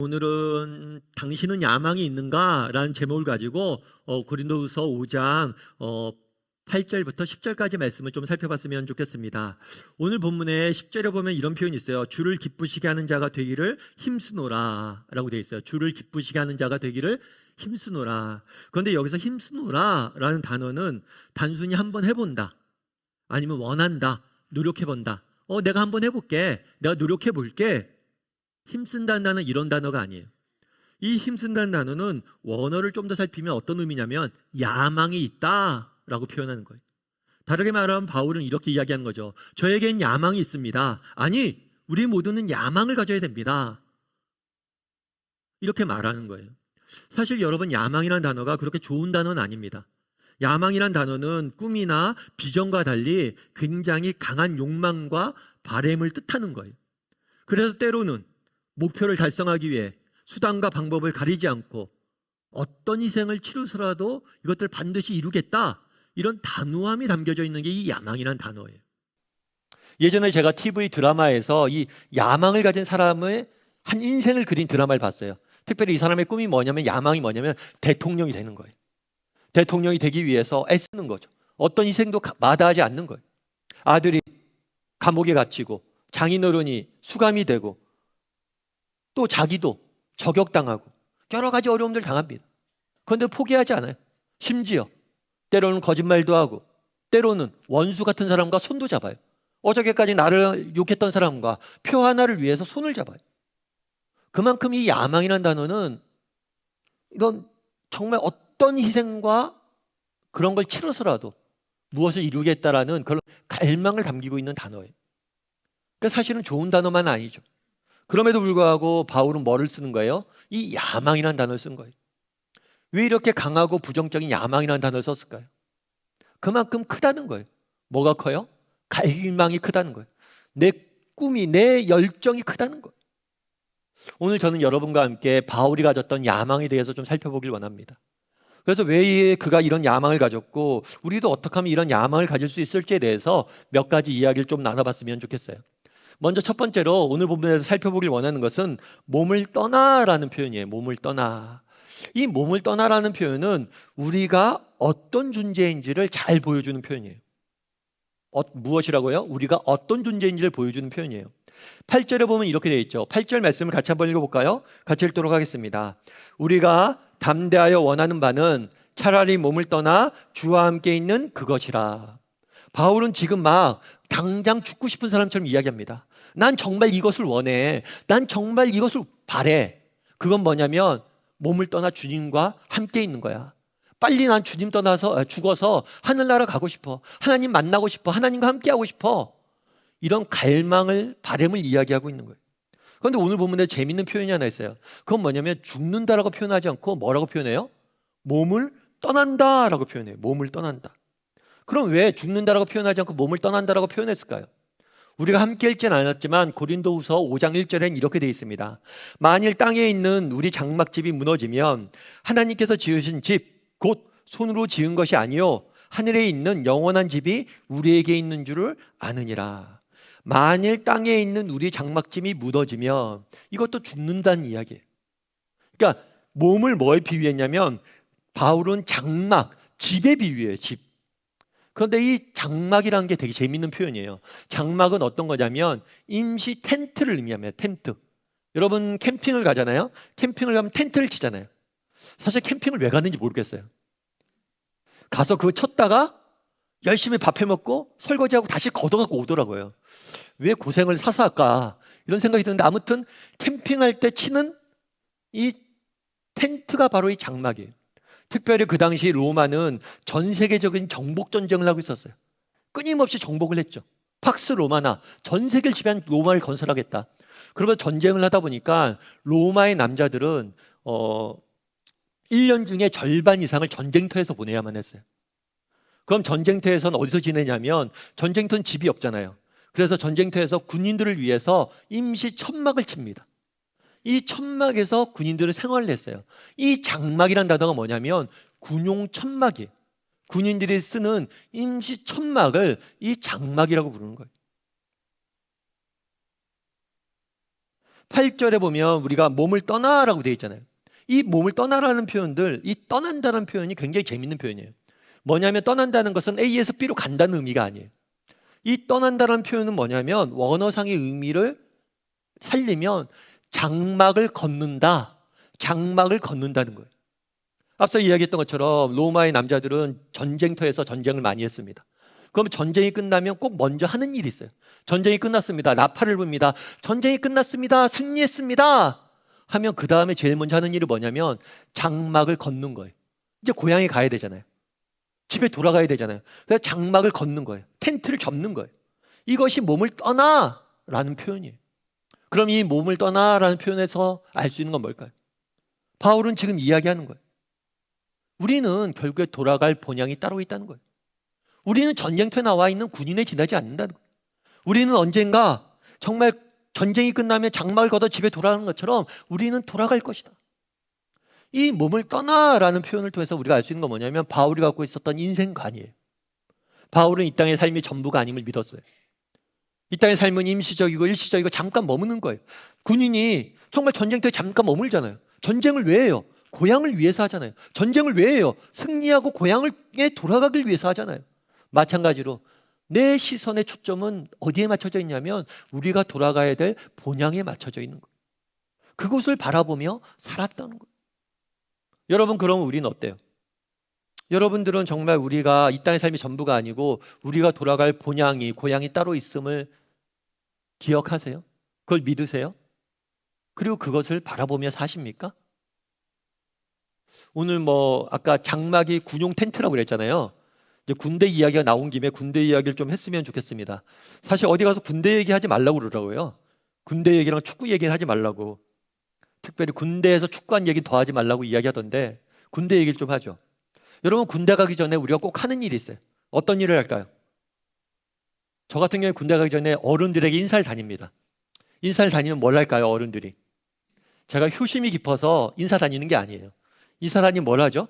오늘은 당신은 야망이 있는가라는 제목을 가지고 고린도후서 5장 8절부터 10절까지 말씀을 좀 살펴봤으면 좋겠습니다. 오늘 본문의 10절에 보면 이런 표현이 있어요. 주를 기쁘시게 하는 자가 되기를 힘쓰노라 라고 되어 있어요. 주를 기쁘시게 하는 자가 되기를 힘쓰노라. 그런데 여기서 힘쓰노라 라는 단어는 단순히 한번 해본다, 아니면 원한다, 노력해본다, 내가 한번 해볼게, 내가 노력해볼게, 힘쓴다는 단어는 이런 단어가 아니에요. 이 힘쓴다는 단어는 원어를 좀 더 살피면 어떤 의미냐면 야망이 있다라고 표현하는 거예요. 다르게 말하면 바울은 이렇게 이야기하는 거죠. 저에겐 야망이 있습니다. 아니, 우리 모두는 야망을 가져야 됩니다. 이렇게 말하는 거예요. 사실 여러분, 야망이라는 단어가 그렇게 좋은 단어는 아닙니다. 야망이란 단어는 꿈이나 비전과 달리 굉장히 강한 욕망과 바램을 뜻하는 거예요. 그래서 때로는 목표를 달성하기 위해 수단과 방법을 가리지 않고 어떤 희생을 치르서라도 이것들 반드시 이루겠다, 이런 단호함이 담겨져 있는 게 이 야망이란 단어예요. 예전에 제가 TV 드라마에서 이 야망을 가진 사람의 한 인생을 그린 드라마를 봤어요. 특별히 이 사람의 꿈이 뭐냐면, 야망이 뭐냐면 대통령이 되는 거예요. 대통령이 되기 위해서 애쓰는 거죠. 어떤 희생도 마다하지 않는 거예요. 아들이 감옥에 갇히고 장인어른이 수감이 되고 또 자기도 저격당하고 여러 가지 어려움들 당합니다. 그런데 포기하지 않아요. 심지어 때로는 거짓말도 하고 때로는 원수 같은 사람과 손도 잡아요. 어저께까지 나를 욕했던 사람과 표 하나를 위해서 손을 잡아요. 그만큼 이 야망이라는 단어는 이건 정말 어떤 희생과 그런 걸 치러서라도 무엇을 이루겠다라는 그런 갈망을 담기고 있는 단어예요. 그러니까 사실은 좋은 단어만 아니죠. 그럼에도 불구하고 바울은 뭐를 쓰는 거예요? 이 야망이라는 단어를 쓴 거예요. 왜 이렇게 강하고 부정적인 야망이라는 단어를 썼을까요? 그만큼 크다는 거예요. 뭐가 커요? 갈망이 크다는 거예요. 내 꿈이, 내 열정이 크다는 거예요. 오늘 저는 여러분과 함께 바울이 가졌던 야망에 대해서 좀 살펴보길 원합니다. 그래서 왜 그가 이런 야망을 가졌고 우리도 어떻게 하면 이런 야망을 가질 수 있을지에 대해서 몇 가지 이야기를 좀 나눠봤으면 좋겠어요. 먼저 첫 번째로 오늘 본문에서 살펴보길 원하는 것은 몸을 떠나라는 표현이에요. 몸을 떠나. 이 몸을 떠나라는 표현은 우리가 어떤 존재인지를 잘 보여주는 표현이에요. 무엇이라고요? 우리가 어떤 존재인지를 보여주는 표현이에요. 8절에 보면 이렇게 되어 있죠. 8절 말씀을 같이 한번 읽어볼까요? 같이 읽도록 하겠습니다. 우리가 담대하여 원하는 바는 차라리 몸을 떠나 주와 함께 있는 그것이라. 바울은 지금 막 당장 죽고 싶은 사람처럼 이야기합니다. 난 정말 이것을 원해. 난 정말 이것을 바래. 그건 뭐냐면 몸을 떠나 주님과 함께 있는 거야. 빨리 난 주님 떠나서 죽어서 하늘나라 가고 싶어. 하나님 만나고 싶어. 하나님과 함께하고 싶어. 이런 갈망을, 바람을 이야기하고 있는 거예요. 그런데 오늘 본문에 재밌는 표현이 하나 있어요. 그건 뭐냐면 죽는다라고 표현하지 않고 뭐라고 표현해요? 몸을 떠난다라고 표현해요. 몸을 떠난다. 그럼 왜 죽는다라고 표현하지 않고 몸을 떠난다라고 표현했을까요? 우리가 함께 읽진 않았지만 고린도후서 5장 1절엔 이렇게 되어 있습니다. 만일 땅에 있는 우리 장막집이 무너지면 하나님께서 지으신 집, 곧 손으로 지은 것이 아니요 하늘에 있는 영원한 집이 우리에게 있는 줄을 아느니라. 만일 땅에 있는 우리 장막집이 무너지면 이것도 죽는다는 이야기예요. 그러니까 몸을 뭐에 비유했냐면 바울은 장막, 집에 비유해요. 집. 그런데 이 장막이라는 게 되게 재밌는 표현이에요. 장막은 어떤 거냐면 임시 텐트를 의미합니다. 텐트. 여러분 캠핑을 가잖아요. 캠핑을 가면 텐트를 치잖아요. 사실 캠핑을 왜 가는지 모르겠어요. 가서 그거 쳤다가 열심히 밥 해먹고 설거지하고 다시 걷어갖고 오더라고요. 왜 고생을 사서 할까? 이런 생각이 드는데 아무튼 캠핑할 때 치는 이 텐트가 바로 이 장막이에요. 특별히 그 당시 로마는 전 세계적인 정복 전쟁을 하고 있었어요. 끊임없이 정복을 했죠. 팍스 로마나 전 세계를 지배한 로마를 건설하겠다. 그러면 전쟁을 하다 보니까 로마의 남자들은 1년 중에 절반 이상을 전쟁터에서 보내야만 했어요. 그럼 전쟁터에서는 어디서 지내냐면 전쟁터는 집이 없잖아요. 그래서 전쟁터에서 군인들을 위해서 임시 천막을 칩니다. 이 천막에서 군인들을 생활을 했어요. 이 장막이란 단어가 뭐냐면 군용 천막이에요. 군인들이 쓰는 임시 천막을 이 장막이라고 부르는 거예요. 8절에 보면 우리가 몸을 떠나라고 되어 있잖아요. 이 몸을 떠나라는 표현들, 이 떠난다는 표현이 굉장히 재밌는 표현이에요. 뭐냐면 떠난다는 것은 A에서 B로 간다는 의미가 아니에요. 이 떠난다는 표현은 뭐냐면 원어상의 의미를 살리면 장막을 걷는다, 장막을 걷는다는 거예요. 앞서 이야기했던 것처럼 로마의 남자들은 전쟁터에서 전쟁을 많이 했습니다. 그럼 전쟁이 끝나면 꼭 먼저 하는 일이 있어요. 전쟁이 끝났습니다. 나팔을 붑니다. 전쟁이 끝났습니다. 승리했습니다. 하면 그 다음에 제일 먼저 하는 일이 뭐냐면 장막을 걷는 거예요. 이제 고향에 가야 되잖아요. 집에 돌아가야 되잖아요. 그래서 장막을 걷는 거예요. 텐트를 접는 거예요. 이것이 몸을 떠나라는 표현이에요. 그럼 이 몸을 떠나라는 표현에서 알 수 있는 건 뭘까요? 바울은 지금 이야기하는 거예요. 우리는 결국에 돌아갈 본향이 따로 있다는 거예요. 우리는 전쟁터에 나와 있는 군인에 지나지 않는다는 거예요. 우리는 언젠가 정말 전쟁이 끝나면 장막을 걷어 집에 돌아가는 것처럼 우리는 돌아갈 것이다. 이 몸을 떠나라는 표현을 통해서 우리가 알 수 있는 건 뭐냐면 바울이 갖고 있었던 인생관이에요. 바울은 이 땅의 삶이 전부가 아님을 믿었어요. 이 땅의 삶은 임시적이고 일시적이고 잠깐 머무는 거예요. 군인이 정말 전쟁터에 잠깐 머물잖아요. 전쟁을 왜 해요? 고향을 위해서 하잖아요. 전쟁을 왜 해요? 승리하고 고향에 돌아가길 위해서 하잖아요. 마찬가지로 내 시선의 초점은 어디에 맞춰져 있냐면 우리가 돌아가야 될 본향에 맞춰져 있는 거예요. 그곳을 바라보며 살았다는 거예요. 여러분, 그럼 우리는 어때요? 여러분들은 정말 우리가 이 땅의 삶이 전부가 아니고 우리가 돌아갈 본향이, 고향이 따로 있음을 기억하세요? 그걸 믿으세요? 그리고 그것을 바라보며 사십니까? 오늘 아까 장막이 군용 텐트라고 그랬잖아요. 이제 군대 이야기가 나온 김에 군대 이야기를 좀 했으면 좋겠습니다. 사실 어디 가서 군대 얘기하지 말라고 그러더라고요. 군대 얘기랑 축구 얘기는 하지 말라고. 특별히 군대에서 축구한 얘기 더 하지 말라고 이야기하던데 군대 얘기를 좀 하죠. 여러분, 군대 가기 전에 우리가 꼭 하는 일이 있어요. 어떤 일을 할까요? 저 같은 경우에 군대 가기 전에 어른들에게 인사를 다닙니다. 인사를 다니면 뭘 할까요? 어른들이. 제가 효심이 깊어서 인사 다니는 게 아니에요. 인사 다니면 뭘 하죠?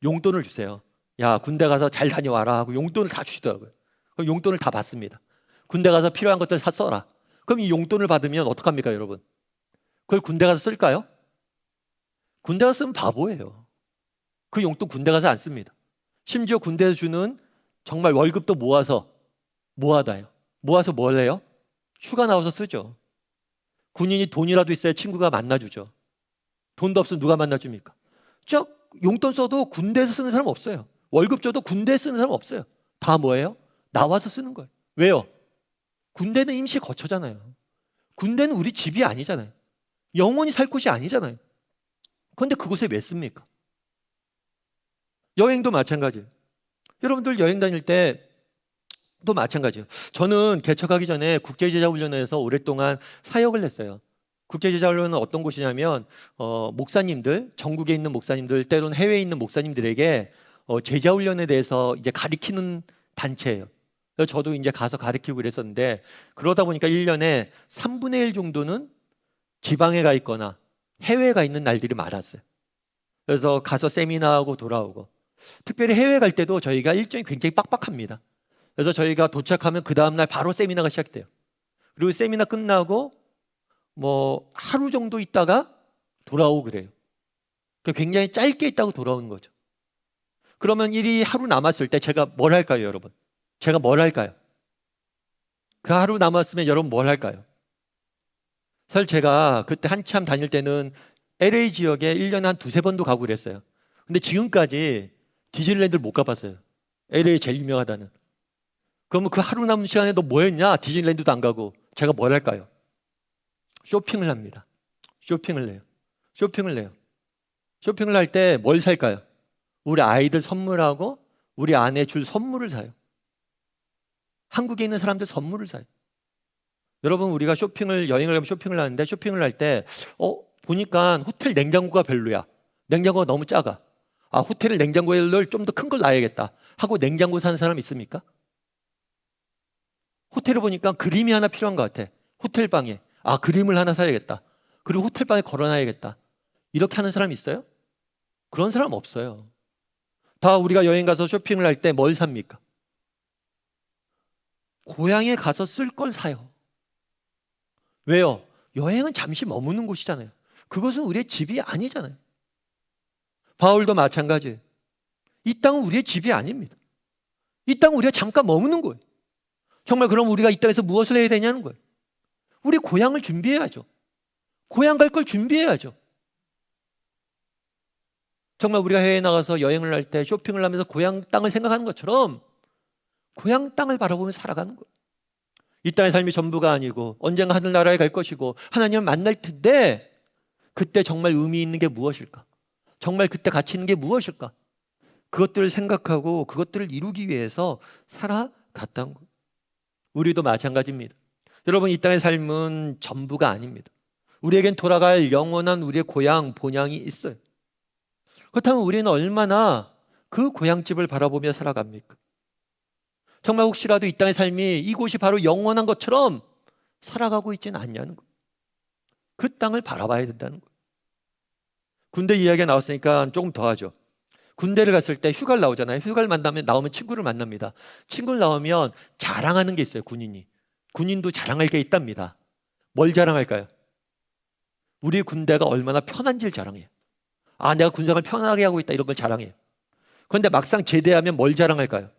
용돈을 주세요. 야, 군대 가서 잘 다녀와라 하고 용돈을 다 주시더라고요. 그럼 용돈을 다 받습니다. 군대 가서 필요한 것들 다 써라. 그럼 이 용돈을 받으면 어떡합니까, 여러분? 그걸 군대 가서 쓸까요? 군대 가서 쓰면 바보예요. 그 용돈 군대 가서 안 씁니다. 심지어 군대에서 주는 정말 월급도 모아다요. 모아서 뭘 해요? 휴가 나와서 쓰죠. 군인이 돈이라도 있어야 친구가 만나주죠. 돈도 없으면 누가 만나줍니까? 저 용돈 써도 군대에서 쓰는 사람 없어요. 월급 줘도 군대에 쓰는 사람 없어요. 다 뭐예요? 나와서 쓰는 거예요. 왜요? 군대는 임시 거처잖아요. 군대는 우리 집이 아니잖아요. 영원히 살 곳이 아니잖아요. 그런데 그곳에 왜 씁니까? 여행도 마찬가지예요. 여러분들 여행 다닐 때도 마찬가지예요. 저는 개척하기 전에 국제제자훈련에서 오랫동안 사역을 했어요. 국제제자훈련은 어떤 곳이냐면 목사님들, 전국에 있는 목사님들, 때로는 해외에 있는 목사님들에게 제자훈련에 대해서 이제 가르치는 단체예요. 그래서 저도 이제 가서 가르치고 그랬었는데 그러다 보니까 1년에 3분의 1 정도는 지방에 가 있거나 해외에 가 있는 날들이 많았어요. 그래서 가서 세미나하고 돌아오고, 특별히 해외 갈 때도 저희가 일정이 굉장히 빡빡합니다. 그래서 저희가 도착하면 그 다음날 바로 세미나가 시작돼요. 그리고 세미나 끝나고 하루 정도 있다가 돌아오고 그래요. 굉장히 짧게 있다고 돌아오는 거죠. 그러면 일이 하루 남았을 때 제가 뭘 할까요, 여러분? 제가 뭘 할까요? 그 하루 남았으면 여러분 뭘 할까요? 사실 제가 그때 한참 다닐 때는 LA 지역에 1년에 한 두세 번도 가고 그랬어요. 근데 지금까지 디즈니랜드를 못 가봤어요. LA 제일 유명하다는. 그러면 그 하루 남은 시간에 너 뭐 했냐? 디즈니랜드도 안 가고. 제가 뭘 할까요? 쇼핑을 합니다. 쇼핑을 해요. 쇼핑을 할 때 뭘 살까요? 우리 아이들 선물하고 우리 아내 줄 선물을 사요. 한국에 있는 사람들 선물을 사요. 여러분, 우리가 여행을 가면 쇼핑을 하는데 쇼핑을 할 때 보니까 호텔 냉장고가 별로야. 냉장고가 너무 작아. 호텔 냉장고에 좀 더 큰 걸 놔야겠다 하고 냉장고 사는 사람 있습니까? 호텔을 보니까 그림이 하나 필요한 것 같아. 호텔방에 그림을 하나 사야겠다. 그리고 호텔방에 걸어놔야겠다. 이렇게 하는 사람 있어요? 그런 사람 없어요. 다 우리가 여행 가서 쇼핑을 할 때 뭘 삽니까? 고향에 가서 쓸 걸 사요. 왜요? 여행은 잠시 머무는 곳이잖아요. 그것은 우리의 집이 아니잖아요. 바울도 마찬가지예요. 이 땅은 우리의 집이 아닙니다. 이 땅은 우리가 잠깐 머무는 거예요. 정말 그럼 우리가 이 땅에서 무엇을 해야 되냐는 거예요. 우리 고향을 준비해야죠. 고향 갈 걸 준비해야죠. 정말 우리가 해외에 나가서 여행을 할 때 쇼핑을 하면서 고향 땅을 생각하는 것처럼 고향 땅을 바라보며 살아가는 거예요. 이 땅의 삶이 전부가 아니고 언젠가 하늘나라에 갈 것이고 하나님을 만날 텐데 그때 정말 의미 있는 게 무엇일까? 정말 그때 가치 있는 게 무엇일까? 그것들을 생각하고 그것들을 이루기 위해서 살아갔다는 거예요. 우리도 마찬가지입니다. 여러분, 이 땅의 삶은 전부가 아닙니다. 우리에겐 돌아갈 영원한 우리의 고향, 본향이 있어요. 그렇다면 우리는 얼마나 그 고향집을 바라보며 살아갑니까? 정말 혹시라도 이 땅의 삶이 이곳이 바로 영원한 것처럼 살아가고 있지는 않냐는 거예요. 그 땅을 바라봐야 된다는 거예요. 군대 이야기가 나왔으니까 조금 더 하죠. 군대를 갔을 때 휴가를 나오잖아요. 휴가를 나오면 친구를 만납니다. 친구를 나오면 자랑하는 게 있어요. 군인도 자랑할 게 있답니다. 뭘 자랑할까요? 우리 군대가 얼마나 편한지를 자랑해요. 아, 내가 군생활 편하게 하고 있다, 이런 걸 자랑해요. 그런데 막상 제대하면 뭘 자랑할까요?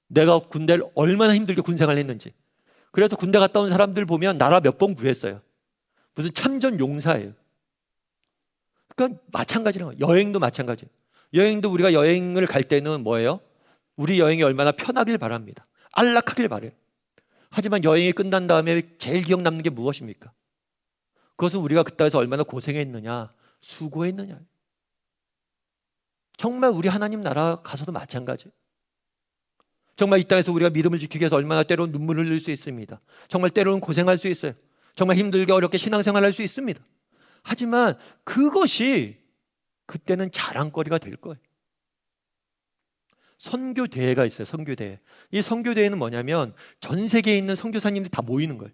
내가 군대를 얼마나 힘들게 군생활을 했는지. 그래서 군대 갔다 온 사람들 보면 나라 몇 번 구했어요. 무슨 참전 용사예요. 그러니까 마찬가지라는 거예요. 여행도 마찬가지예요. 여행도 우리가 여행을 갈 때는 뭐예요? 우리 여행이 얼마나 편하길 바랍니다. 안락하길 바래요. 하지만 여행이 끝난 다음에 제일 기억 남는 게 무엇입니까? 그것은 우리가 그 땅에서 얼마나 고생했느냐, 수고했느냐. 정말 우리 하나님 나라 가서도 마찬가지예요. 정말 이 땅에서 우리가 믿음을 지키기 위해서 얼마나 때로는 눈물을 흘릴 수 있습니다. 정말 때로는 고생할 수 있어요. 정말 힘들게 어렵게 신앙생활할 수 있습니다. 하지만 그것이 그때는 자랑거리가 될 거예요. 선교대회가 있어요. 선교대회. 이 선교대회는 뭐냐면 전 세계에 있는 선교사님들이 다 모이는 거예요.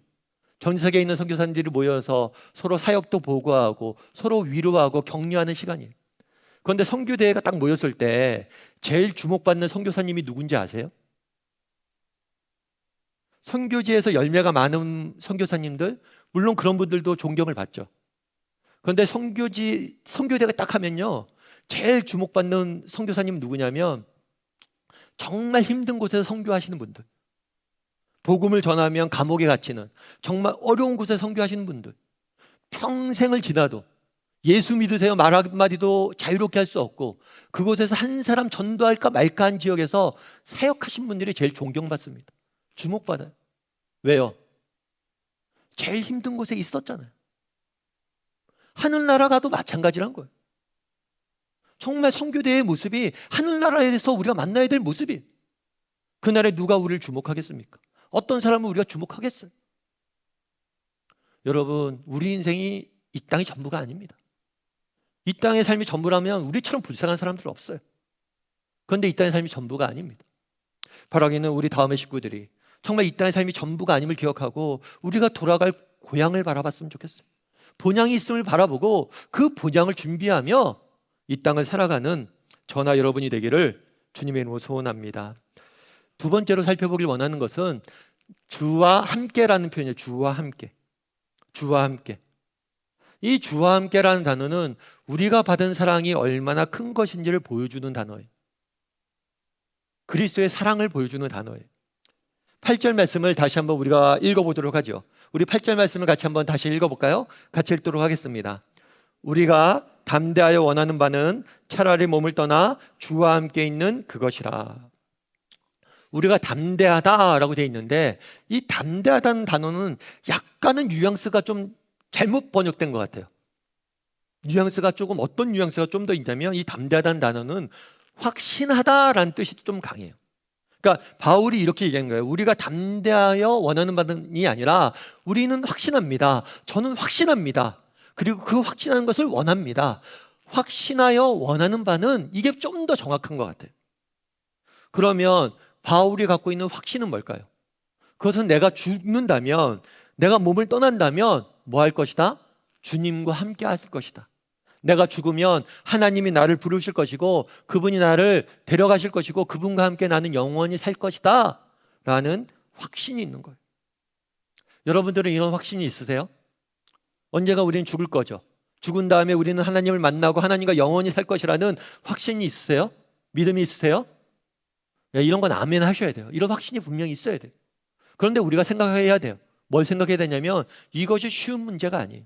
전 세계에 있는 선교사님들이 모여서 서로 사역도 보고하고 서로 위로하고 격려하는 시간이에요. 그런데 선교대회가 딱 모였을 때 제일 주목받는 선교사님이 누군지 아세요? 선교지에서 열매가 많은 선교사님들, 물론 그런 분들도 존경을 받죠. 그런데 선교대가 딱 하면요, 제일 주목받는 선교사님 누구냐면 정말 힘든 곳에서 선교하시는 분들, 복음을 전하면 감옥에 갇히는 정말 어려운 곳에 선교하시는 분들, 평생을 지나도 예수 믿으세요 말 한마디도 자유롭게 할 수 없고 그곳에서 한 사람 전도할까 말까 한 지역에서 사역하신 분들이 제일 존경받습니다. 주목받아요. 왜요? 제일 힘든 곳에 있었잖아요. 하늘나라 가도 마찬가지란 거예요. 정말 선교대의 모습이 하늘나라에서 우리가 만나야 될 모습이에요. 그날에 누가 우리를 주목하겠습니까? 어떤 사람을 우리가 주목하겠어요? 여러분, 우리 인생이 이 땅이 전부가 아닙니다. 이 땅의 삶이 전부라면 우리처럼 불쌍한 사람들 없어요. 그런데 이 땅의 삶이 전부가 아닙니다. 바라기는 우리 다음의 식구들이 정말 이 땅의 삶이 전부가 아님을 기억하고 우리가 돌아갈 고향을 바라봤으면 좋겠어요. 본향이 있음을 바라보고 그 본향을 준비하며 이 땅을 살아가는 저나 여러분이 되기를 주님의 이름으로 소원합니다. 두 번째로 살펴보길 원하는 것은 주와 함께라는 표현이에요. 주와 함께. 주와 함께. 이 주와 함께라는 단어는 우리가 받은 사랑이 얼마나 큰 것인지를 보여주는 단어예요. 그리스도의 사랑을 보여주는 단어예요. 8절 말씀을 다시 한번 우리가 읽어보도록 하죠. 우리 8절 말씀을 같이 한번 다시 읽어볼까요? 같이 읽도록 하겠습니다. 우리가 담대하여 원하는 바는 차라리 몸을 떠나 주와 함께 있는 그것이라. 우리가 담대하다라고 되어 있는데 이 담대하다는 단어는 약간은 뉘앙스가 좀 잘못 번역된 것 같아요. 뉘앙스가 조금, 어떤 뉘앙스가 좀 더 있냐면 이 담대하다는 단어는 확신하다라는 뜻이 좀 강해요. 그러니까 바울이 이렇게 얘기한 거예요. 우리가 담대하여 원하는 바는이 아니라 우리는 확신합니다. 저는 확신합니다. 그리고 그 확신하는 것을 원합니다. 확신하여 원하는 바는, 이게 좀 더 정확한 것 같아요. 그러면 바울이 갖고 있는 확신은 뭘까요? 그것은 내가 죽는다면, 내가 몸을 떠난다면 뭐 할 것이다? 주님과 함께 하실 것이다. 내가 죽으면 하나님이 나를 부르실 것이고 그분이 나를 데려가실 것이고 그분과 함께 나는 영원히 살 것이다 라는 확신이 있는 거예요. 여러분들은 이런 확신이 있으세요? 언젠가 우리는 죽을 거죠. 죽은 다음에 우리는 하나님을 만나고 하나님과 영원히 살 것이라는 확신이 있으세요? 믿음이 있으세요? 이런 건 아멘 하셔야 돼요. 이런 확신이 분명히 있어야 돼요. 그런데 우리가 생각해야 돼요. 뭘 생각해야 되냐면 이것이 쉬운 문제가 아니에요.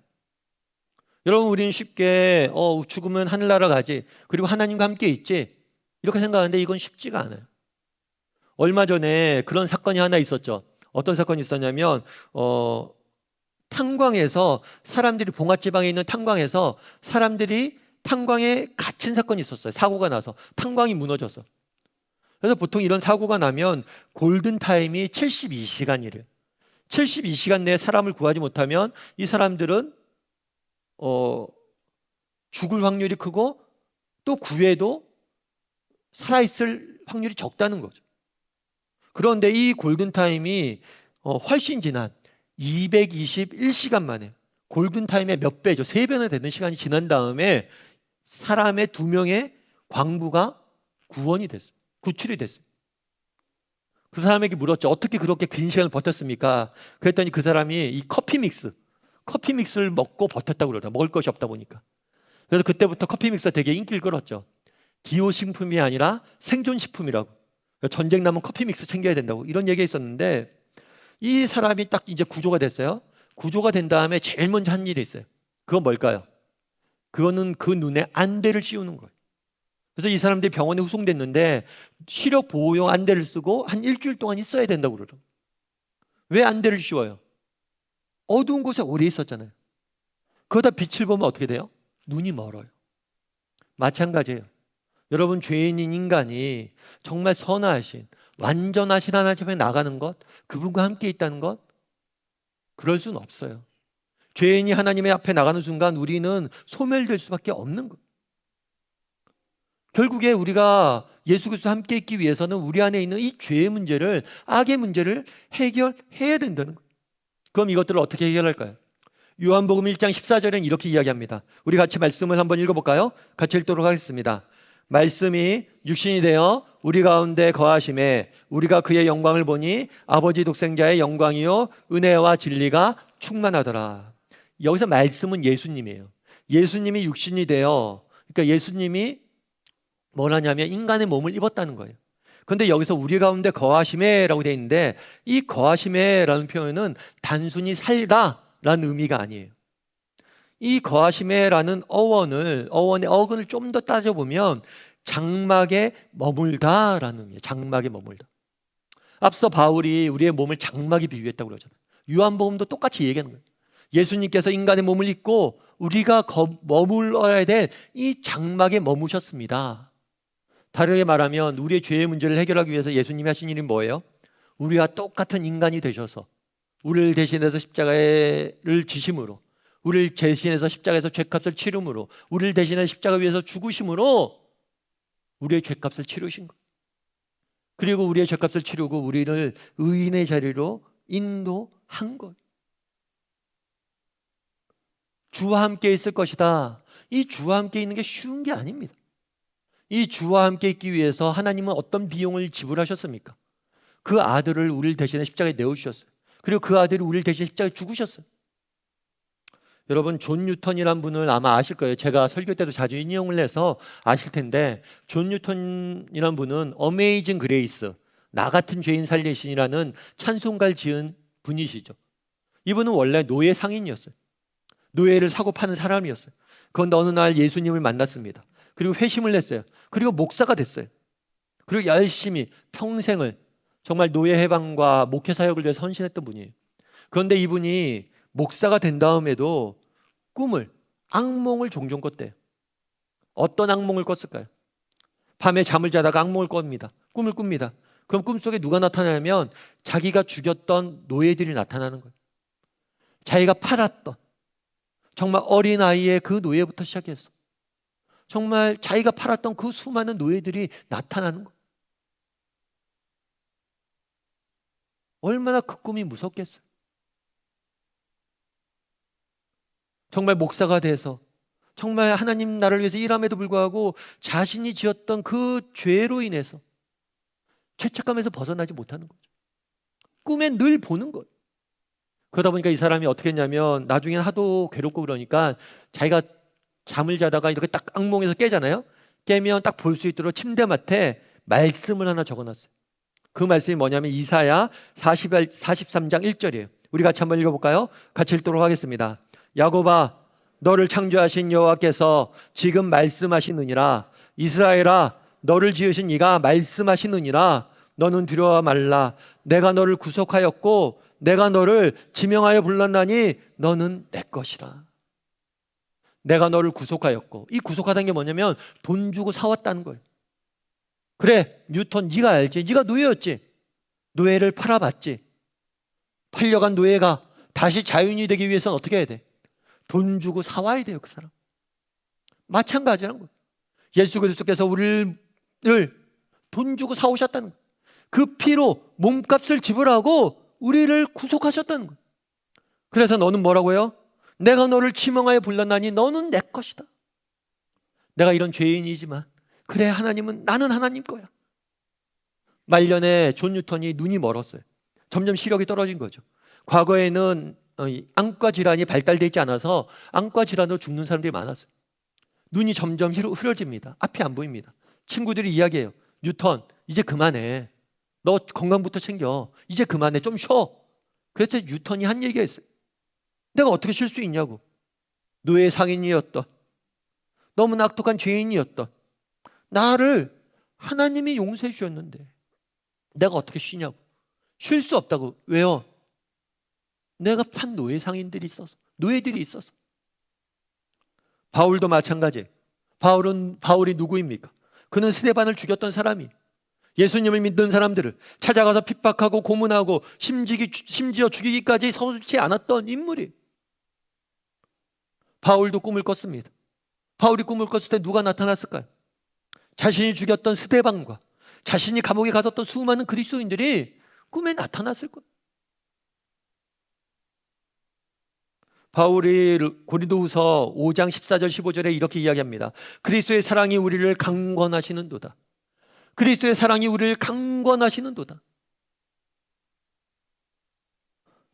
여러분, 우리는 쉽게 죽으면 하늘나라 가지, 그리고 하나님과 함께 있지, 이렇게 생각하는데 이건 쉽지가 않아요. 얼마 전에 그런 사건이 하나 있었죠. 어떤 사건이 있었냐면 탄광에서 사람들이, 봉화지방에 있는 탄광에서 사람들이 탄광에 갇힌 사건이 있었어요. 사고가 나서 탄광이 무너져서. 그래서 보통 이런 사고가 나면 골든타임이 72시간이래요. 72시간 내에 사람을 구하지 못하면 이 사람들은 죽을 확률이 크고 또 구해도 살아있을 확률이 적다는 거죠. 그런데 이 골든타임이 훨씬 지난 221시간 만에, 골든타임의 몇 배죠. 3배나 되는 시간이 지난 다음에 사람의 2명의 광부가 구원이 됐어요. 구출이 됐어요. 그 사람에게 물었죠. 어떻게 그렇게 긴 시간을 버텼습니까? 그랬더니 그 사람이 이 커피 믹스를 먹고 버텼다고 그러더라고요. 먹을 것이 없다 보니까. 그래서 그때부터 커피 믹스가 되게 인기를 끌었죠. 기호식품이 아니라 생존식품이라고. 전쟁 나면 커피 믹스 챙겨야 된다고, 이런 얘기가 있었는데, 이 사람이 딱 이제 구조가 됐어요. 구조가 된 다음에 제일 먼저 한 일이 있어요. 그건 뭘까요? 그거는 그 눈에 안대를 씌우는 거예요. 그래서 이 사람들이 병원에 후송됐는데 시력 보호용 안대를 쓰고 한 일주일 동안 있어야 된다고 그러더라고요. 왜 안대를 씌워요? 어두운 곳에 오래 있었잖아요. 그러다 빛을 보면 어떻게 돼요? 눈이 멀어요. 마찬가지예요. 여러분, 죄인인 인간이 정말 선하신, 완전하신 하나님 앞에 나가는 것, 그분과 함께 있다는 것, 그럴 수는 없어요. 죄인이 하나님의 앞에 나가는 순간 우리는 소멸될 수밖에 없는 것. 결국에 우리가 예수 그리스도와 함께 있기 위해서는 우리 안에 있는 이 죄의 문제를, 악의 문제를 해결해야 된다는 거예요. 그럼 이것들을 어떻게 해결할까요? 요한복음 1장 14절에는 이렇게 이야기합니다. 우리 같이 말씀을 한번 읽어볼까요? 같이 읽도록 하겠습니다. 말씀이 육신이 되어 우리 가운데 거하심에 우리가 그의 영광을 보니 아버지 독생자의 영광이요 은혜와 진리가 충만하더라. 여기서 말씀은 예수님이에요. 예수님이 육신이 되어, 그러니까 예수님이 뭘 하냐면 인간의 몸을 입었다는 거예요. 그런데 여기서 우리 가운데 거하심에라고 되어 있는데, 이 거하심에라는 표현은 단순히 살다 라는 의미가 아니에요. 이 거하심에라는 어원의 어근을 좀 더 따져보면 장막에 머물다라는 의미예요. 장막에 머물다. 앞서 바울이 우리의 몸을 장막에 비유했다고 그러잖아요. 요한복음도 똑같이 얘기하는 거예요. 예수님께서 인간의 몸을 입고 우리가 머물러야 될 이 장막에 머무셨습니다. 다르게 말하면 우리의 죄의 문제를 해결하기 위해서 예수님이 하신 일이 뭐예요? 우리와 똑같은 인간이 되셔서 우리를 대신해서 십자가를 지심으로, 우리를 대신해서 십자가에서 죄값을 치름으로, 우리를 대신해 십자가 위에서 죽으심으로 우리의 죄값을 치르신 것. 그리고 우리의 죄값을 치르고 우리를 의인의 자리로 인도한 것. 주와 함께 있을 것이다. 이 주와 함께 있는 게 쉬운 게 아닙니다. 이 주와 함께 있기 위해서 하나님은 어떤 비용을 지불하셨습니까? 그 아들을 우리를 대신해 십자가에 내어주셨어요. 그리고 그 아들이 우리를 대신해 십자가에 죽으셨어요. 여러분, 존 뉴턴이란 분을 아마 아실 거예요. 제가 설교 때도 자주 인용을 해서 아실 텐데, 존 뉴턴이란 분은 어메이징 그레이스, 나 같은 죄인 살리신이라는 찬송가를 지은 분이시죠. 이분은 원래 노예 상인이었어요. 노예를 사고 파는 사람이었어요. 그런데 어느 날 예수님을 만났습니다. 그리고 회심을 했어요. 그리고 목사가 됐어요. 그리고 열심히 평생을 정말 노예 해방과 목회 사역을 위해서 헌신했던 분이에요. 그런데 이분이 목사가 된 다음에도 악몽을 종종 꿨대요. 어떤 악몽을 꿨을까요? 밤에 잠을 자다가 악몽을 꿈을 꿉니다. 그럼 꿈속에 누가 나타나냐면 자기가 죽였던 노예들이 나타나는 거예요. 자기가 팔았던, 정말 어린아이의 그 노예부터 시작해서 정말 자기가 팔았던 그 수많은 노예들이 나타나는 거예요. 얼마나 그 꿈이 무섭겠어요. 정말 목사가 돼서 정말 하나님 나라를 위해서 일함에도 불구하고 자신이 지었던 그 죄로 인해서 죄책감에서 벗어나지 못하는 거죠. 꿈에 늘 보는 거예요. 그러다 보니까 이 사람이 어떻게 했냐면 나중에는 하도 괴롭고 그러니까 자기가 잠을 자다가 이렇게 딱 악몽에서 깨잖아요. 깨면 딱 볼 수 있도록 침대맡에 말씀을 하나 적어놨어요. 그 말씀이 뭐냐면 이사야 43장 1절이에요. 우리 같이 한번 읽어볼까요? 같이 읽도록 하겠습니다. 야곱아, 너를 창조하신 여호와께서 지금 말씀하시느니라. 이스라엘아, 너를 지으신 이가 말씀하시느니라. 너는 두려워 말라. 내가 너를 구속하였고 내가 너를 지명하여 불렀나니 너는 내 것이라. 내가 너를 구속하였고, 이 구속하다는 게 뭐냐면 돈 주고 사왔다는 거예요. 그래, 뉴턴 네가 알지. 네가 노예였지. 노예를 팔아봤지. 팔려간 노예가 다시 자유인이 되기 위해서는 어떻게 해야 돼? 돈 주고 사와야 돼요, 그 사람. 마찬가지라는 거예요. 예수 그리스도께서 우리를 돈 주고 사오셨다는 거예요. 그 피로 몸값을 지불하고 우리를 구속하셨다는 거예요. 그래서 너는 뭐라고요? 내가 너를 지명하여 불렀나니 너는 내 것이다. 내가 이런 죄인이지만 그래, 하나님은, 나는 하나님 거야. 말년에 존 뉴턴이 눈이 멀었어요. 점점 시력이 떨어진 거죠. 과거에는 안과 질환이 발달되어 있지 않아서 안과 질환으로 죽는 사람들이 많았어요. 눈이 점점 흐려집니다. 앞이 안 보입니다. 친구들이 이야기해요. 뉴턴, 이제 그만해. 너 건강부터 챙겨. 이제 그만해. 좀 쉬어. 그래서 뉴턴이 한 얘기가 있어요. 내가 어떻게 쉴 수 있냐고. 노예 상인이었던, 너무나 악독한 죄인이었던 나를 하나님이 용서해 주셨는데 내가 어떻게 쉬냐고. 쉴 수 없다고. 왜요? 내가 판 노예 상인들이 있어서, 노예들이 있어서. 바울도 마찬가지예요. 바울이 누구입니까? 그는 스데반을 죽였던 사람이, 예수님을 믿는 사람들을 찾아가서 핍박하고 고문하고 심지어 죽이기까지 서슴지 않았던 인물이. 바울도 꿈을 꿨습니다. 바울이 꿈을 꿨을 때 누가 나타났을까요? 자신이 죽였던 스데반과 자신이 감옥에 가뒀던 수많은 그리스도인들이 꿈에 나타났을 거예요. 바울이 고린도후서 5장 14절 15절에 이렇게 이야기합니다. 그리스도의 사랑이 우리를 강권하시는도다. 그리스도의 사랑이 우리를 강권하시는도다.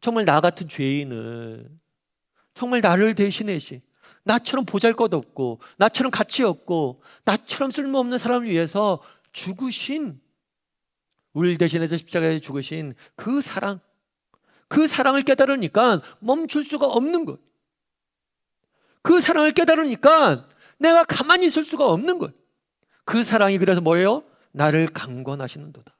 정말 나 같은 죄인을, 정말 나를 대신해시, 나처럼 보잘것없고 나처럼 가치 없고 나처럼 쓸모없는 사람을 위해서 죽으신, 우리를 대신해서 십자가에 죽으신 그 사랑, 그 사랑을 깨달으니까 멈출 수가 없는 것. 그 사랑을 깨달으니까 내가 가만히 있을 수가 없는 것. 그 사랑이 그래서 뭐예요? 나를 강권하시는도다.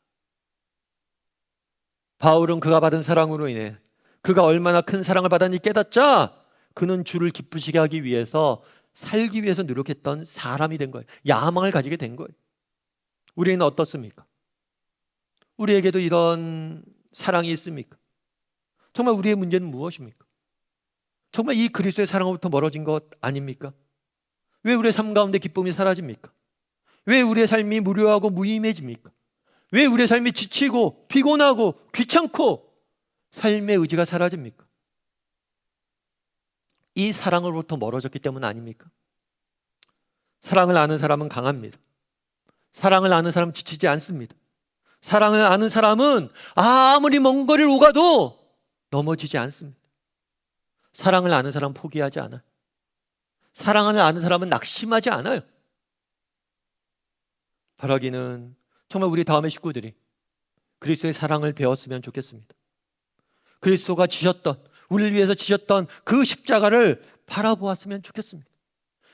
바울은 그가 받은 사랑으로 인해 그가 얼마나 큰 사랑을 받았는지 깨닫자 그는 주를 기쁘시게 하기 위해서, 살기 위해서 노력했던 사람이 된 거예요. 야망을 가지게 된 거예요. 우리는 어떻습니까? 우리에게도 이런 사랑이 있습니까? 정말 우리의 문제는 무엇입니까? 정말 이 그리스도의 사랑으로부터 멀어진 것 아닙니까? 왜 우리의 삶 가운데 기쁨이 사라집니까? 왜 우리의 삶이 무료하고 무의미해집니까? 왜 우리의 삶이 지치고 피곤하고 귀찮고 삶의 의지가 사라집니까? 이 사랑으로부터 멀어졌기 때문 아닙니까? 사랑을 아는 사람은 강합니다. 사랑을 아는 사람은 지치지 않습니다. 사랑을 아는 사람은 아무리 먼 거리를 오가도 넘어지지 않습니다. 사랑을 아는 사람은 포기하지 않아요. 사랑을 아는 사람은 낙심하지 않아요. 바라기는 정말 우리 다음의 식구들이 그리스도의 사랑을 배웠으면 좋겠습니다. 그리스도가 지셨던, 우리를 위해서 지셨던 그 십자가를 바라보았으면 좋겠습니다.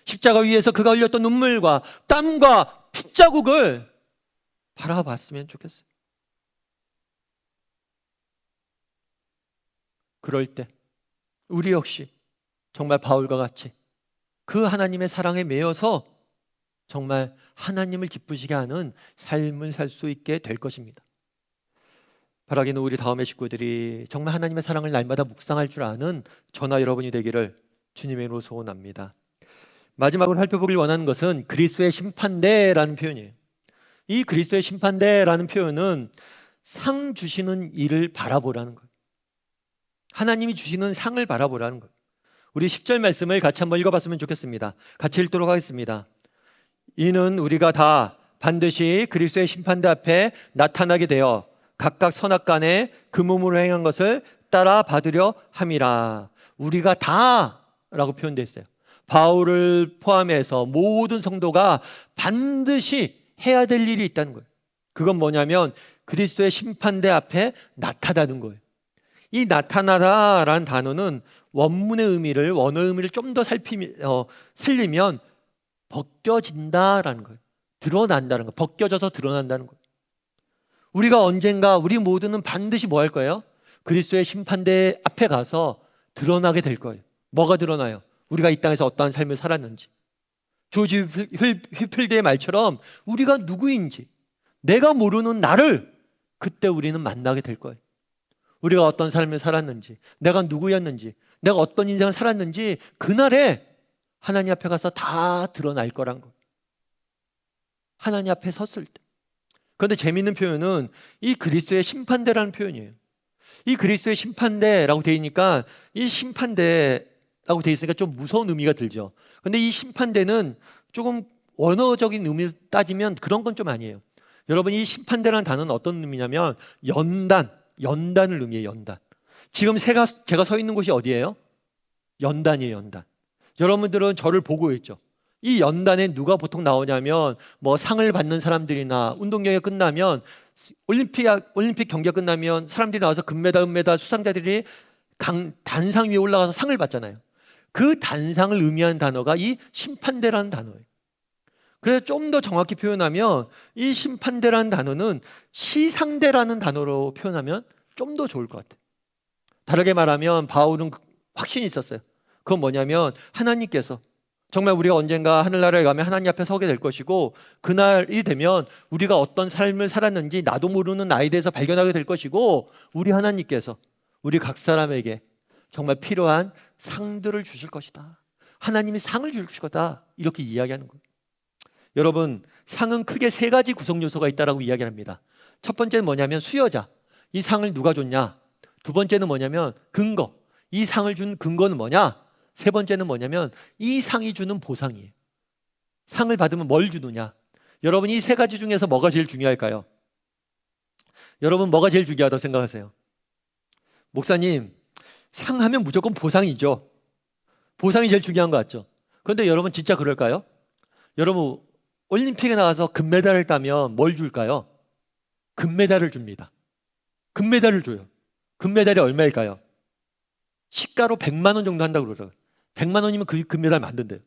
십자가 위에서 그가 흘렸던 눈물과 땀과 핏자국을 바라봤으면 좋겠어요. 그럴 때 우리 역시 정말 바울과 같이 그 하나님의 사랑에 매여서 정말 하나님을 기쁘시게 하는 삶을 살 수 있게 될 것입니다. 바라기는 우리 다음의 식구들이 정말 하나님의 사랑을 날마다 묵상할 줄 아는 저나 여러분이 되기를 주님의 이름으로 소원합니다. 마지막으로 살펴보길 원하는 것은 그리스도의 심판대라는 표현이에요. 이 그리스도의 심판대라는 표현은 상 주시는 이를 바라보라는 거예요. 하나님이 주시는 상을 바라보라는 거예요. 우리 10절 말씀을 같이 한번 읽어봤으면 좋겠습니다. 같이 읽도록 하겠습니다. 이는 우리가 다 반드시 그리스도의 심판대 앞에 나타나게 되어 각각 선악간에 그 몸으로 행한 것을 잇따라 받으려 함이라. 우리가 다라고 표현되어 있어요. 바울을 포함해서 모든 성도가 반드시 해야 될 일이 있다는 거예요. 그건 뭐냐면 그리스도의 심판대 앞에 나타나는 거예요. 이 나타나다라는 단어는 원문의 의미를, 원어 의미를 좀 더 살리면 벗겨진다라는 거예요. 드러난다는 거예요. 벗겨져서 드러난다는 거예요. 우리가 언젠가 우리 모두는 반드시 뭐 할 거예요? 그리스도의 심판대 앞에 가서 드러나게 될 거예요. 뭐가 드러나요? 우리가 이 땅에서 어떠한 삶을 살았는지. 조지 휘필드의 말처럼 우리가 누구인지, 내가 모르는 나를 그때 우리는 만나게 될 거예요. 우리가 어떤 삶을 살았는지, 내가 누구였는지, 내가 어떤 인생을 살았는지 그날에 하나님 앞에 가서 다 드러날 거란 거예요. 하나님 앞에 섰을 때. 그런데 재미있는 표현은 이 그리스도의 심판대라는 표현이에요. 이 그리스도의 심판대라고 되어 있으니까 이 심판대라고 되어 있으니까 좀 무서운 의미가 들죠. 그런데 이 심판대는 조금 원어적인 의미를 따지면 그런 건 좀 아니에요. 여러분, 이 심판대라는 단어는 어떤 의미냐면 연단을 의미해요. 연단. 지금 제가 서 있는 곳이 어디예요? 연단이에요. 연단. 여러분들은 저를 보고 있죠. 이 연단에 누가 보통 나오냐면 뭐 상을 받는 사람들이나 운동 경기가 끝나면 올림픽 경기가 끝나면 사람들이 나와서 금메달 수상자들이 단상 위에 올라가서 상을 받잖아요. 그 단상을 의미하는 단어가 이 심판대라는 단어예요. 그래서 좀 더 정확히 표현하면 이 심판대라는 단어는 시상대라는 단어로 표현하면 좀 더 좋을 것 같아요. 다르게 말하면 바울은 확신이 있었어요. 그건 뭐냐면 하나님께서 정말 우리가 언젠가 하늘나라에 가면 하나님 앞에 서게 될 것이고 그날이 되면 우리가 어떤 삶을 살았는지 나도 모르는 나에 대해서 발견하게 될 것이고 우리 하나님께서 우리 각 사람에게 정말 필요한 상들을 주실 것이다. 하나님이 상을 주실 거다. 이렇게 이야기하는 거예요. 여러분, 상은 크게 세 가지 구성 요소가 있다라고 이야기합니다. 첫 번째는 뭐냐면 수여자. 이 상을 누가 줬냐? 두 번째는 뭐냐면 근거. 이 상을 준 근거는 뭐냐? 세 번째는 뭐냐면 이 상이 주는 보상이에요. 상을 받으면 뭘 주느냐? 여러분, 이 세 가지 중에서 뭐가 제일 중요할까요? 여러분, 뭐가 제일 중요하다고 생각하세요? 목사님, 상하면 무조건 보상이죠. 보상이 제일 중요한 것 같죠? 그런데 여러분 진짜 그럴까요? 여러분, 올림픽에 나가서 금메달을 따면 뭘 줄까요? 금메달을 줍니다. 금메달을 줘요. 금메달이 얼마일까요? 시가로 100만 원 정도 한다고 그러더라고요. 100만 원이면 그 금메달 만든대요.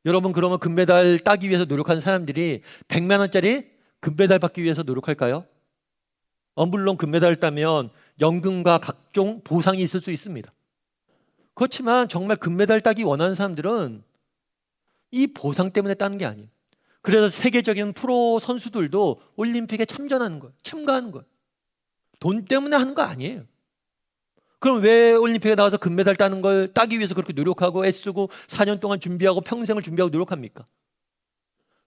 여러분, 그러면 금메달 따기 위해서 노력하는 사람들이 100만 원짜리 금메달 받기 위해서 노력할까요? 물론 금메달을 따면 연금과 각종 보상이 있을 수 있습니다. 그렇지만 정말 금메달 따기 원하는 사람들은 이 보상 때문에 따는 게 아니에요. 그래서 세계적인 프로 선수들도 올림픽에 참가하는 거예요. 돈 때문에 하는 거 아니에요. 그럼 왜 올림픽에 나와서 금메달 따는 걸 따기 위해서 그렇게 노력하고 애쓰고 4년 동안 준비하고 평생을 준비하고 노력합니까?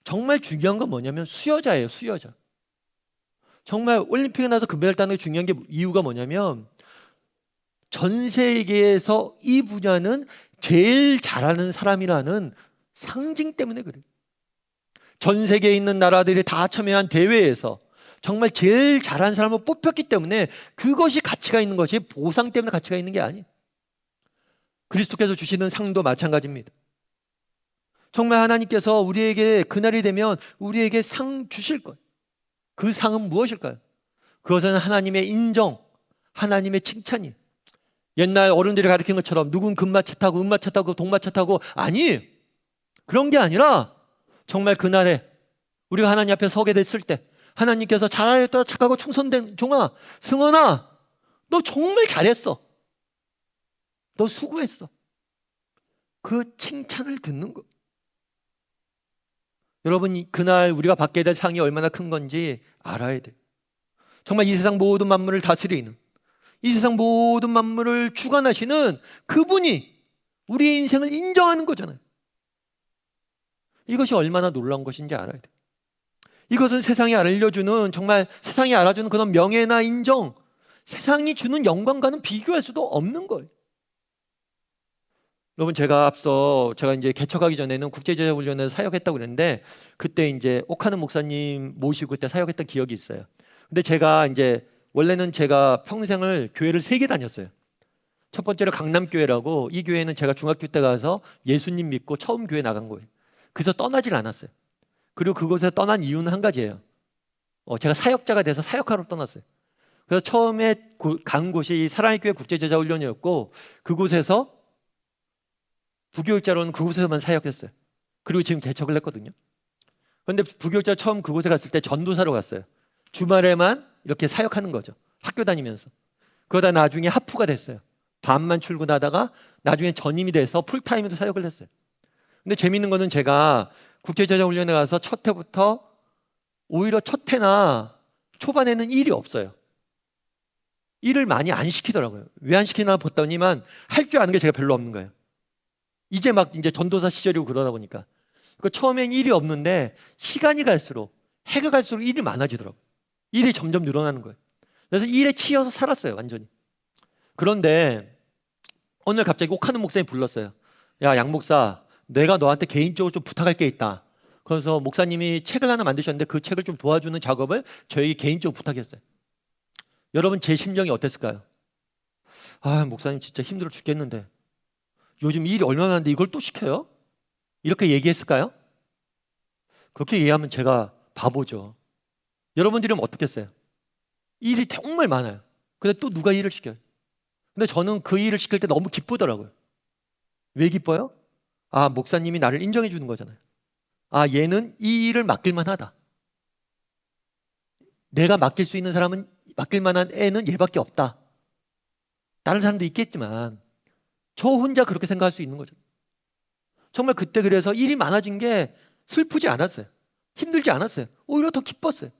정말 중요한 건 뭐냐면 수여자예요. 수여자. 정말 올림픽에 나와서 금메달 따는 게 중요한 게 이유가 뭐냐면 전 세계에서 이 분야는 제일 잘하는 사람이라는 상징 때문에 그래요. 전 세계에 있는 나라들이 다 참여한 대회에서 정말 제일 잘한 사람을 뽑혔기 때문에 그것이 가치가 있는 것이 보상 때문에 가치가 있는 게 아니에요. 그리스도께서 주시는 상도 마찬가지입니다. 정말 하나님께서 우리에게 그날이 되면 우리에게 상 주실 거예요. 그 상은 무엇일까요? 그것은 하나님의 인정, 하나님의 칭찬이에요. 옛날 어른들이 가르친 것처럼 누군 금마차 타고 은마차 타고 동마차 타고 아니에요. 그런 게 아니라 정말 그날에 우리가 하나님 앞에 서게 됐을 때 하나님께서 잘하였다 착하고 충성된 종아, 승원아, 너 정말 잘했어. 너 수고했어. 그 칭찬을 듣는 거. 여러분, 그날 우리가 받게 될 상이 얼마나 큰 건지 알아야 돼요. 정말 이 세상 모든 만물을 다스리는, 이 세상 모든 만물을 주관하시는 그분이 우리의 인생을 인정하는 거잖아요. 이것이 얼마나 놀라운 것인지 알아야 돼요. 이것은 세상이 알려주는, 정말 세상이 알아주는 그런 명예나 인정, 세상이 주는 영광과는 비교할 수도 없는 거예요. 여러분, 제가 이제 개척하기 전에는 국제제자훈련에서 사역했다고 그랬는데 그때 이제 옥하는 목사님 모시고 그때 사역했던 기억이 있어요. 근데 제가 이제 원래는 제가 평생을 교회를 3개 다녔어요. 첫 번째로 강남교회라고, 이 교회는 제가 중학교 때 가서 예수님 믿고 처음 교회 나간 거예요. 그래서 떠나질 않았어요. 그리고 그곳에서 떠난 이유는 한 가지예요. 제가 사역자가 돼서 사역하러 떠났어요. 그래서 처음에 간 곳이 사랑의 교회 국제제자훈련이었고, 그곳에서 부교육자로는 그곳에서만 사역했어요. 그리고 지금 개척을 했거든요. 그런데 부교육자 처음 그곳에 갔을 때 전도사로 갔어요. 주말에만 이렇게 사역하는 거죠. 학교 다니면서. 그러다 나중에 하프가 됐어요. 반만 출근하다가 나중에 전임이 돼서 풀타임으로 사역을 했어요. 근데 재밌는 거는 제가 국제제자훈련에 가서 첫 해부터 오히려 첫 해나 초반에는 일이 없어요. 일을 많이 안 시키더라고요. 왜 안 시키나 봤더니만 할 줄 아는 게 제가 별로 없는 거예요. 이제 전도사 시절이고 그러다 보니까. 처음엔 일이 없는데 시간이 갈수록, 해가 갈수록 일이 많아지더라고요. 일이 점점 늘어나는 거예요. 그래서 일에 치여서 살았어요, 완전히. 그런데 오늘 갑자기 옥하는 목사님이 불렀어요. 야, 양 목사, 내가 너한테 개인적으로 좀 부탁할 게 있다. 그래서 목사님이 책을 하나 만드셨는데 그 책을 좀 도와주는 작업을 저에게 개인적으로 부탁했어요. 여러분, 제 심정이 어땠을까요? 아, 목사님 진짜 힘들어 죽겠는데 요즘 일이 얼마나 많은데 이걸 또 시켜요? 이렇게 얘기했을까요? 그렇게 얘기하면 제가 바보죠. 여러분들이면 어떻겠어요? 일이 정말 많아요. 근데 또 누가 일을 시켜요? 근데 저는 그 일을 시킬 때 너무 기쁘더라고요. 왜 기뻐요? 아, 목사님이 나를 인정해 주는 거잖아요. 아, 얘는 이 일을 맡길만 하다. 내가 맡길 수 있는 사람은, 맡길 만한 애는 얘밖에 없다. 다른 사람도 있겠지만 저 혼자 그렇게 생각할 수 있는 거죠. 정말 그때 그래서 일이 많아진 게 슬프지 않았어요. 힘들지 않았어요. 오히려 더 기뻤어요.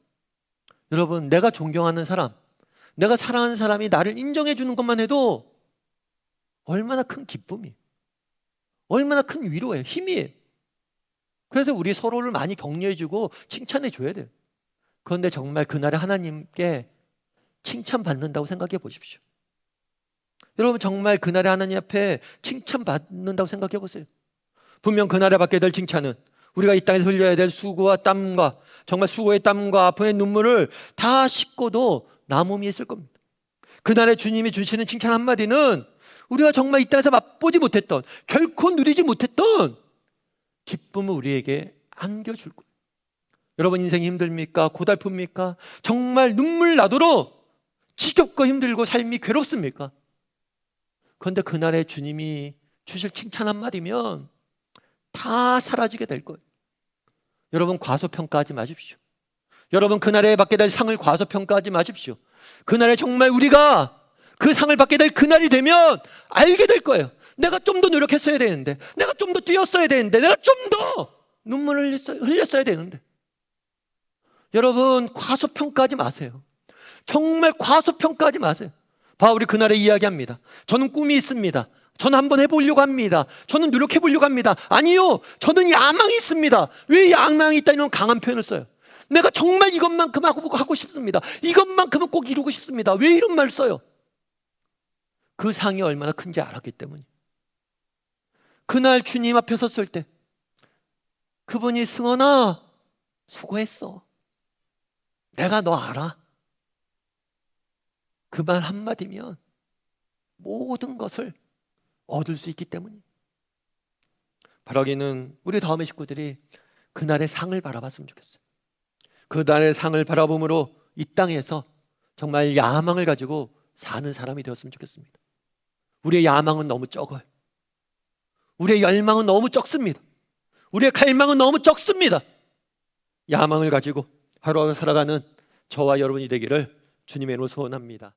여러분, 내가 존경하는 사람, 내가 사랑하는 사람이 나를 인정해 주는 것만 해도 얼마나 큰 기쁨이에요. 얼마나 큰 위로예요. 힘이에요. 그래서 우리 서로를 많이 격려해 주고 칭찬해 줘야 돼요. 그런데 정말 그날에 하나님께 칭찬받는다고 생각해 보십시오. 여러분, 정말 그날에 하나님 앞에 칭찬받는다고 생각해 보세요. 분명 그날에 받게 될 칭찬은 우리가 이 땅에서 흘려야 될 수고와 땀과, 정말 수고의 땀과 아픔의 눈물을 다 씻고도 남음이 있을 겁니다. 그날에 주님이 주시는 칭찬 한마디는 우리가 정말 이 땅에서 맛보지 못했던, 결코 누리지 못했던 기쁨을 우리에게 안겨줄 거예요. 여러분, 인생이 힘듭니까? 고달픕니까? 정말 눈물 나도록 지겹고 힘들고 삶이 괴롭습니까? 그런데 그날에 주님이 주실 칭찬 한마디면 다 사라지게 될 거예요. 여러분, 과소평가하지 마십시오. 여러분, 그날에 받게 될 상을 과소평가하지 마십시오. 그날에 정말 우리가 그 상을 받게 될 그날이 되면 알게 될 거예요. 내가 좀 더 노력했어야 되는데, 내가 좀 더 뛰었어야 되는데, 내가 좀 더 눈물을 흘렸어야 되는데. 여러분, 과소평가하지 마세요. 정말 과소평가하지 마세요. 바울이 그날에 이야기합니다. 저는 꿈이 있습니다. 저는 한번 해보려고 합니다. 저는 노력해보려고 합니다. 아니요, 저는 야망이 있습니다. 왜 야망이 있다 이런 강한 표현을 써요? 내가 정말 이것만큼 하고 싶습니다. 이것만큼은 꼭 이루고 싶습니다. 왜 이런 말을 써요? 그 상이 얼마나 큰지 알았기 때문에. 그날 주님 앞에 섰을 때 그분이 승원아, 수고했어. 내가 너 알아. 그 말 한마디면 모든 것을 얻을 수 있기 때문이에요. 바라기는 우리 다음의 식구들이 그날의 상을 바라봤으면 좋겠어요. 그날의 상을 바라봄으로 이 땅에서 정말 야망을 가지고 사는 사람이 되었으면 좋겠습니다. 우리의 야망은 너무 적어요. 우리의 열망은 너무 적습니다. 우리의 갈망은 너무 적습니다. 야망을 가지고 하루하루 살아가는 저와 여러분이 되기를 주님의 이름으로 소원합니다.